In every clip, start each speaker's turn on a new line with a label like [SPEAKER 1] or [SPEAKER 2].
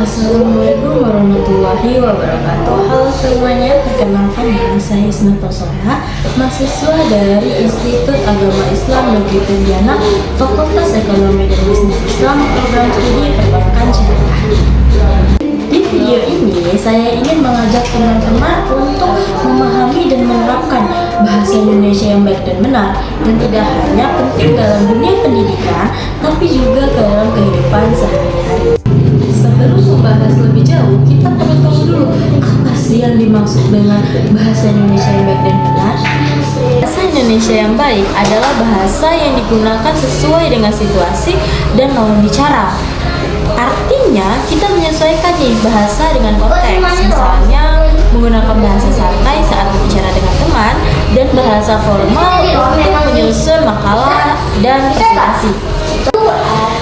[SPEAKER 1] Assalamualaikum warahmatullahi wabarakatuh. Halo semuanya, perkenalkan nama saya Isnata Soha, mahasiswa dari Institut Agama Islam Negeri Pontianak, Fakultas Ekonomi dan Bisnis Islam, Program Studi Perbankan Syariah. Di video ini, saya ingin mengajak teman-teman untuk memahami dan menerapkan bahasa Indonesia yang baik dan benar, yang tidak hanya penting dalam dunia pendidikan, tapi juga dalam kehidupan sehari-hari. Sebelum membahas lebih jauh, kita perlu tahu dulu apa sih yang dimaksud dengan bahasa Indonesia yang baik dan benar. Bahasa Indonesia yang baik adalah bahasa yang digunakan sesuai dengan situasi dan lawan bicara. Artinya, kita menyesuaikan nih bahasa dengan konteks. Misalnya, menggunakan bahasa santai saat berbicara dengan teman dan bahasa formal untuk menyusun makalah dan presentasi.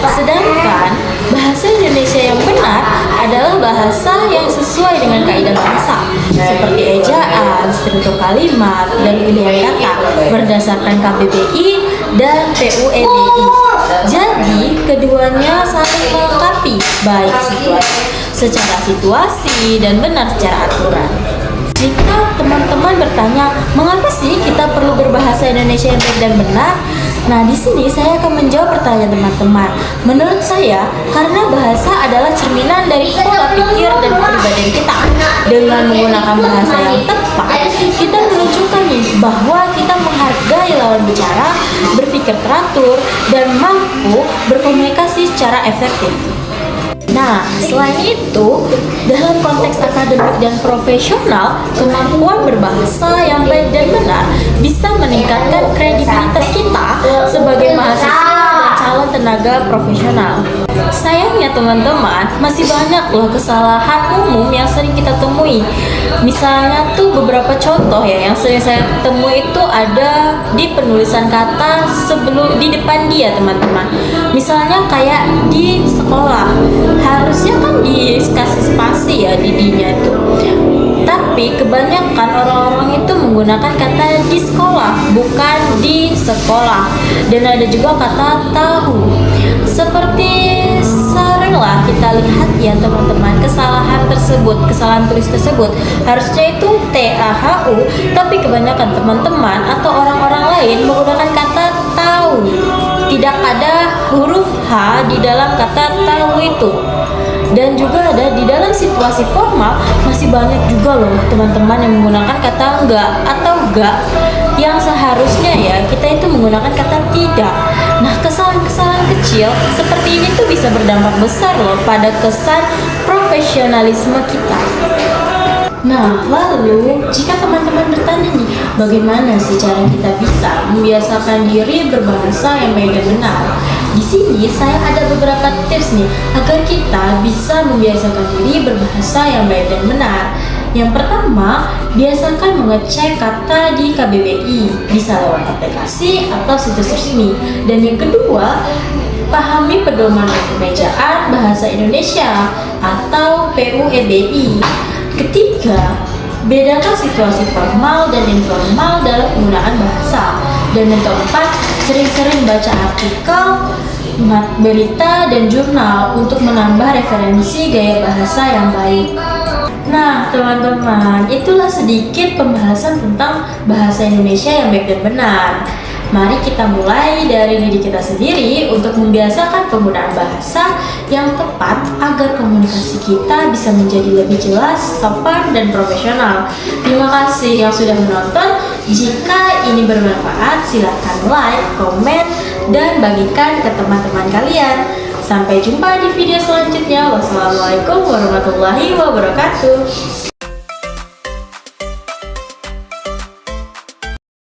[SPEAKER 1] Sedangkan bahasa Indonesia yang benar adalah bahasa yang sesuai dengan kaidah bahasa, seperti ejaan, struktur kalimat, dan pilihan kata berdasarkan KBBI dan PUEDI. Jadi, keduanya saling melengkapi, baik secara situasi dan benar secara aturan. Jika teman-teman bertanya, mengapa sih kita perlu berbahasa Indonesia yang baik dan benar? Nah, di sini saya akan menjawab pertanyaan teman-teman. Menurut saya, karena bahasa adalah cerminan dari pola pikir dan kepribadian kita. Dengan menggunakan bahasa yang tepat, kita menunjukkan nih bahwa kita menghargai lawan bicara, berpikir teratur, dan mampu berkomunikasi secara efektif. Nah, selain itu, dalam konteks akademik dan profesional, kemampuan berbahasa yang baik dan benar bisa meningkatkan kredibilitas kita sebagai mahasiswa dan calon tenaga profesional. Sayangnya teman-teman, masih banyak loh kesalahan umum yang sering kita temui. Misalnya tuh beberapa contoh ya yang sering saya temui itu ada di penulisan kata sebelum di depan dia teman-teman. Misalnya kayak di sekolah, harusnya kan dikasih spasi ya di dinya itu. Tapi kebanyakan orang-orang itu menggunakan kata di sekolah, bukan di sekolah. Dan ada juga kata tahu. Seperti seringlah kita lihat ya teman-teman, kesalahan tulis tersebut harusnya itu TAHU, tapi kebanyakan teman-teman atau orang-orang lain menggunakan kata tahu. Tidak ada huruf H di dalam kata tahu itu. Dan juga ada di dalam situasi formal masih banyak juga loh teman-teman yang menggunakan kata enggak atau enggak, yang seharusnya ya kita itu menggunakan kata tidak. Nah, kesalahan-kesalahan kecil seperti ini tuh bisa berdampak besar loh pada kesan profesionalisme kita. Nah, lalu jika teman-teman bertanya nih, bagaimana sih cara kita bisa membiasakan diri berbahasa yang baik dan benar? Di sini saya ada beberapa tips nih agar kita bisa membiasakan diri berbahasa yang baik dan benar. Yang pertama, biasakan mengecek kata di KBBI, bisa lewat aplikasi atau situs resmi. Dan yang kedua, pahami pedoman pembacaan bahasa Indonesia atau PUEDI. Ketiga, bedakan situasi formal dan informal dalam penggunaan bahasa. Dan yang keempat, sering-sering baca artikel, berita, dan jurnal untuk menambah referensi gaya bahasa yang baik. Nah, teman-teman, itulah sedikit pembahasan tentang bahasa Indonesia yang baik dan benar. Mari kita mulai dari diri kita sendiri untuk membiasakan penggunaan bahasa yang tepat agar komunikasi kita bisa menjadi lebih jelas, sopan, dan profesional. Terima kasih yang sudah menonton. Jika ini bermanfaat, silakan like, komen, dan bagikan ke teman-teman kalian. Sampai jumpa di video selanjutnya. Wassalamualaikum warahmatullahi wabarakatuh.